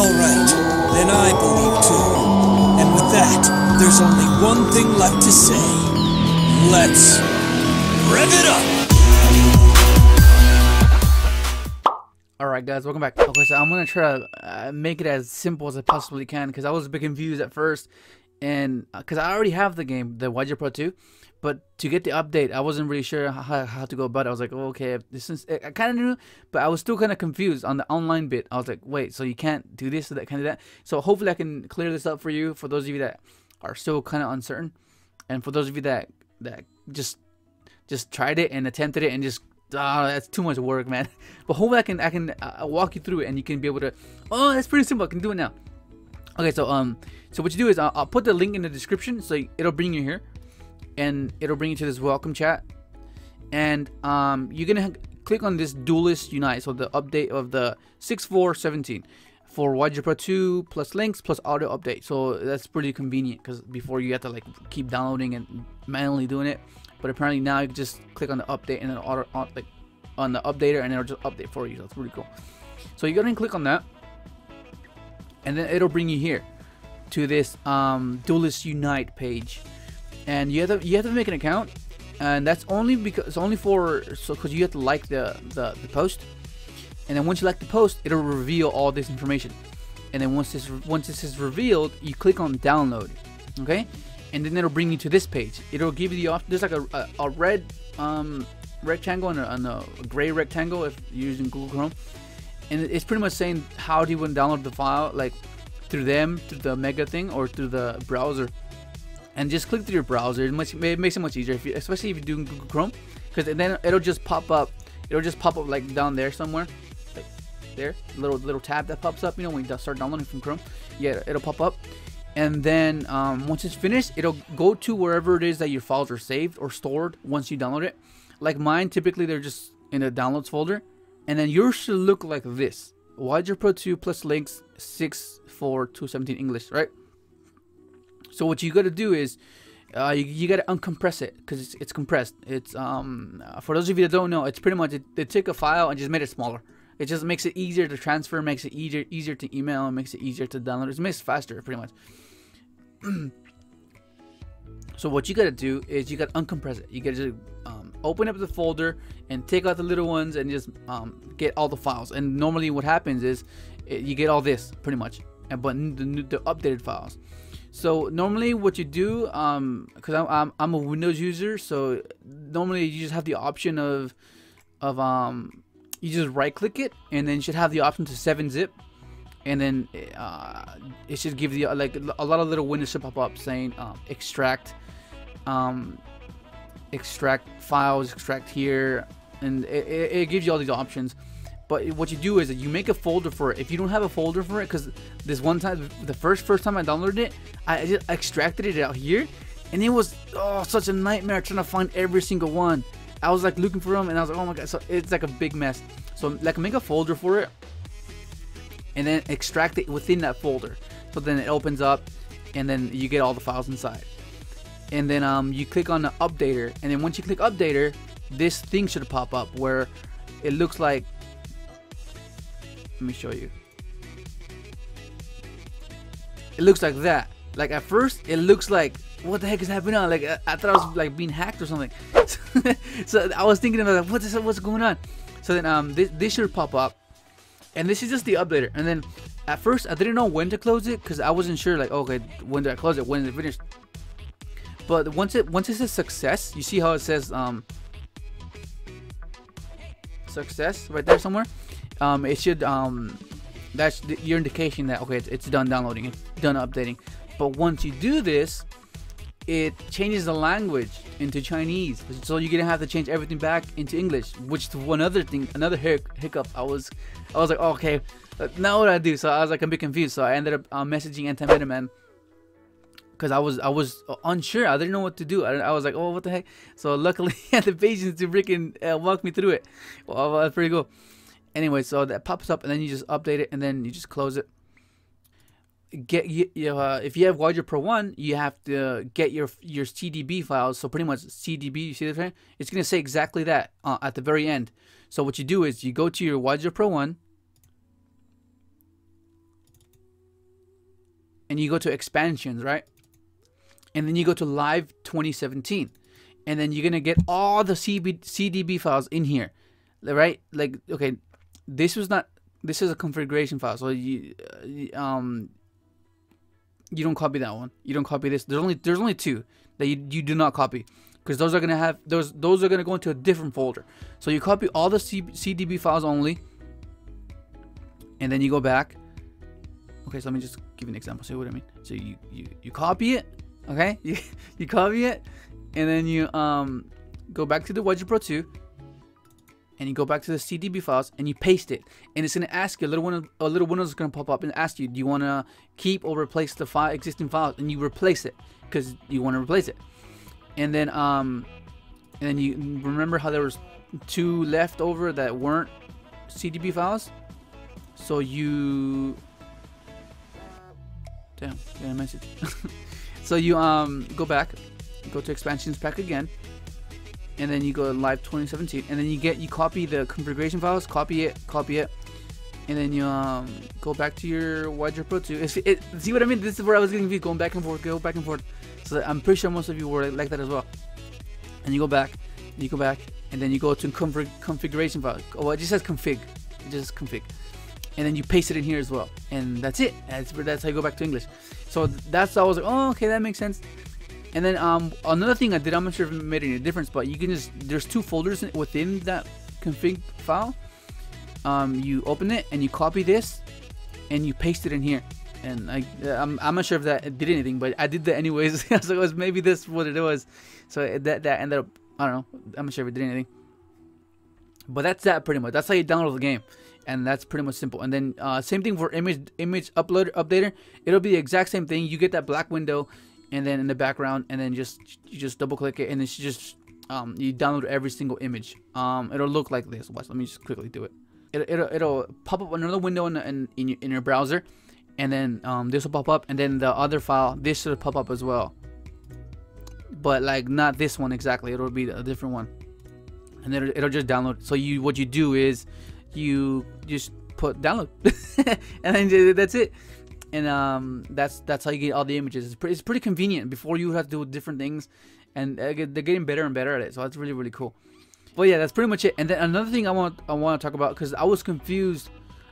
Alright, then I believe too. And with that, there's only one thing left to say. Let's rev it up! Alright guys, welcome back. Okay, so I'm gonna try to make it as simple as I possibly can, because I was a bit confused at first, and because I already have the game, the YGOPRO 2, but to get the update, I wasn't really sure how to go about it. I was like, oh, okay, this is, I kind of knew, but I was still kind of confused on the online bit. I was like, wait, so you can't do this or that, kind of that. So hopefully I can clear this up for you, for those of you that are still kind of uncertain, and for those of you that just tried it and attempted it and just that's too much work, man. But hopefully I can walk you through it, and you can be able to. Oh, that's pretty simple. I can do it now. Okay, so so what you do is I'll put the link in the description, so it'll bring you here, and it'll bring you to this welcome chat, and you're gonna click on this Duelist Unite, so the update of the 6.4.17 for YGOPRO 2 plus links plus auto update. So that's pretty convenient, because before you have to like keep downloading and manually doing it. But apparently now you can just click on the update and then like on the updater, and it'll just update for you. So it's really cool. So you go ahead and click on that, and then it'll bring you here to this Duelist Unite page, and you have to make an account, and that's only because it's only for because you have to like the post, and then once you like the post, it'll reveal all this information, and then once this is revealed, you click on download, okay. And then it'll bring you to this page. It'll give you the option. There's like a red rectangle and a gray rectangle if you're using Google Chrome, and it's pretty much saying how do you want to download the file, like through the mega thing or through the browser. And just click through your browser. It makes it much easier, especially if you're doing Google Chrome, because then it'll just pop up. It'll just pop up like down there somewhere, like there, little tab that pops up. You know, when you start downloading from Chrome, yeah, it'll pop up. And then once it's finished, it'll go to wherever it is that your files are saved or stored once you download it. Like mine, typically they're just in a downloads folder. And then yours should look like this: YGOPRO 2 plus links 6.4.2.17 English, right? So what you got to do is you got to uncompress it, because it's compressed. It's for those of you that don't know, it's pretty much they took a file and just made it smaller. It just makes it easier to transfer, makes it easier to email, and makes it easier to download. It makes it faster, pretty much. So what you gotta do is you gotta uncompress it. You gotta open up the folder and take out the little ones and just get all the files. And normally what happens is you get all this pretty much, but the updated files. So normally what you do, because I'm a Windows user, so normally you just have the option of you just right click it, and then you should have the option to 7-zip, and then it should give you like a lot of little windows should pop up saying extract files, extract here, and it gives you all these options. But what you do is that you make a folder for it. If you don't have a folder for it, because this one time, the first time I downloaded it, I just extracted it out here, and it was such a nightmare trying to find every single one. I was like looking for them, and I was like, oh my god, so it's like a big mess. So like make a folder for it, and then extract it within that folder. So then it opens up, and then you get all the files inside. And then you click on the updater, and then once you click updater, this thing should pop up where it looks like, let me show you. It looks like that. Like at first, it looks like, what the heck is happening on? Like I thought I was like being hacked or something. So I was thinking about like, what's going on? So then this should pop up, and this is just the updater. And then at first I didn't know when to close it, because I wasn't sure like, okay, when did I close it, when is it finished? But once it says success, you see how it says success right there somewhere. It should that's your indication that okay, it's done downloading, it's done updating. But once you do this, it changes the language into Chinese, so you're gonna have to change everything back into English, which is another hiccup. I was like, oh, okay, now what do I do? So I was like a bit confused, so I ended up messaging Anti-Metaman, because I was unsure. I didn't know what to do. I was like, oh, what the heck? So luckily I had the patience to freaking walk me through it. Well, that's pretty cool. Anyway, so that pops up, and then you just update it, and then you just close it. If you have YGOPRO 1, you have to get your CDB files. So pretty much CDB, you see that right? It's gonna say exactly that at the very end. So what you do is you go to your YGOPRO 1, and you go to expansions, right? And then you go to live 2017, and then you're gonna get all the CDB files in here, right? Like, okay, this is a configuration file, so you don't copy that one. You don't copy this. There's only two that you do not copy, because those are gonna have those are gonna go into a different folder. So you copy all the CDB files only, and then you go back. Okay, so let me just give you an example. See what I mean? So you copy it. Okay, you copy it, and then you go back to the YGOPRO 2, and you go back to the CDB files, and you paste it, and it's gonna ask you, a little window is gonna pop up and ask you, do you want to keep or replace the existing files? And you replace it because you want to replace it, and then you remember how there was 2 left over that weren't CDB files, so you got a message. So you go back, go to expansions pack again, and then you go to live 2017, and then you copy the configuration files, copy it, and then you go back to your YGOPRO 2. See what I mean? This is where I was getting confused, going back and forth. So I'm pretty sure most of you were like that as well. And you go back, and then you go to configuration file. Oh, it just says config, and then you paste it in here as well, and that's it. That's how you go back to English. So that's how I was like, oh, okay, that makes sense. And then another thing I did, I'm not sure if it made any difference, but you can there's 2 folders within that config file. You open it and you copy this and you paste it in here. And I'm not sure if that did anything, but I did that anyways. So it was maybe this what it was. So that ended up, I don't know, I'm not sure if it did anything. But that's that pretty much. That's how you download the game, and that's pretty much simple. And then same thing for image updater. It'll be the exact same thing. You get that black window, and then in the background, and then you just double click it, and it's just you download every single image. It'll look like this. Watch. Let me just quickly do it. It'll pop up another window in your browser, and then this will pop up, and then the other file, this should pop up as well. But like not this one exactly. It'll be a different one. And then it'll just download. So what you do is you just put download, and then that's it. And that's how you get all the images. It's pretty convenient. Before you have to do different things, and they're getting better and better at it. So that's really cool. But yeah, that's pretty much it. And then another thing I want to talk about, because I was confused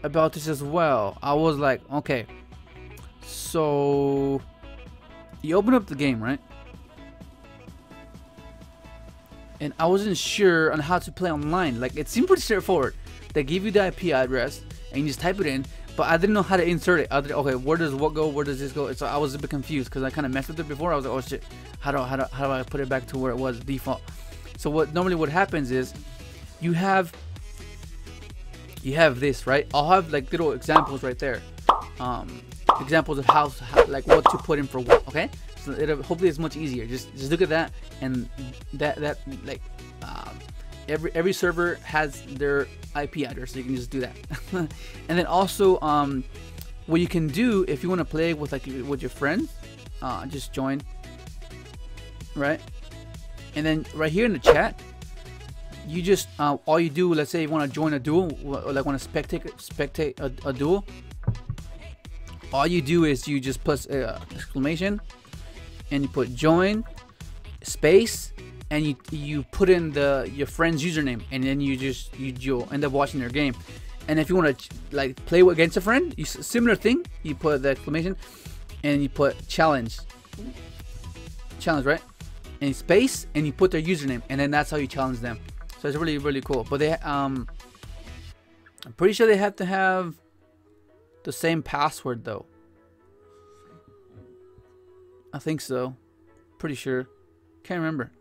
about this as well. I was like, okay, so you open up the game, right? And I wasn't sure on how to play online. Like, it seemed pretty straightforward. They give you the IP address and you just type it in, but I didn't know how to insert it. Okay, where does what go? Where does this go? So I was a bit confused because I kind of messed with it before. I was like, oh shit, how do I put it back to where it was default? So what happens is you have this, right? I'll have like little examples right there, examples of how like what to put in for what. Okay, so hopefully it's much easier. Just look at that, and that like every server has their IP address, so you can just do that. And then also what you can do if you want to play with with your friends, just join, right? And then right here in the chat, you just all you do, let's say you want to join a duel, or like want to spectate a duel, all you do is you just put exclamation and you put join space, and you put in your friend's username, and then you'll end up watching their game. And if you want to like play against a friend, similar thing, you put the exclamation and you put challenge, right? And space, and you put their username, and then that's how you challenge them. So it's really cool. But they I'm pretty sure they have to have the same password though. I think so. Pretty sure. Can't remember.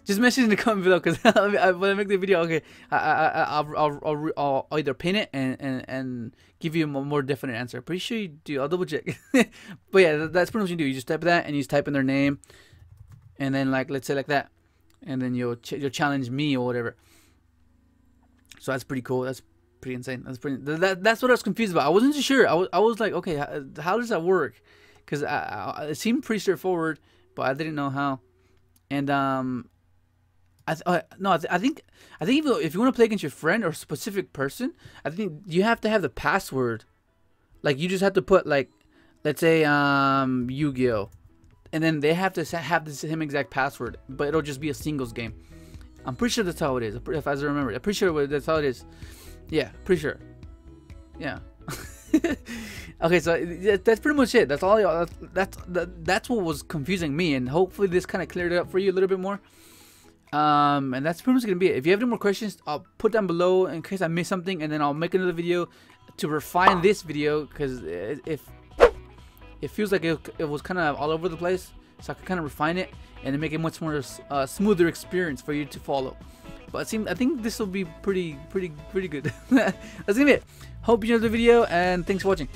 Just message in the comment below, because when I make the video, okay, I'll either pin it and give you a more definite answer. Pretty sure you do. I'll double check. But yeah, that's pretty much what you do. You just type that, and you just type in their name, and then like let's say like that, and then you'll challenge me or whatever. So that's pretty cool. That's pretty insane. That's what I was confused about. I wasn't too sure. I was like, okay, how does that work? Because it seemed pretty straightforward, but I didn't know how. And I think if you want to play against your friend or a specific person, I think you have to have the password. Like you just have to put like let's say Yu-Gi-Oh, and then they have to have the same exact password, but it'll just be a singles game. I'm pretty sure that's how it is. If I remember, I'm pretty sure that's how it is. Yeah, pretty sure. Yeah. Okay, so that's pretty much it. That's all. That's what was confusing me, and hopefully this kind of cleared it up for you a little bit more. And that's pretty much gonna be it. If you have any more questions, I'll put down below in case I missed something, and then I'll make another video to refine this video, because if it feels like it was kind of all over the place, so I can kind of refine it and make it much more smoother experience for you to follow. But I think this will be pretty good. That's gonna be it. Hope you enjoyed the video, and thanks for watching.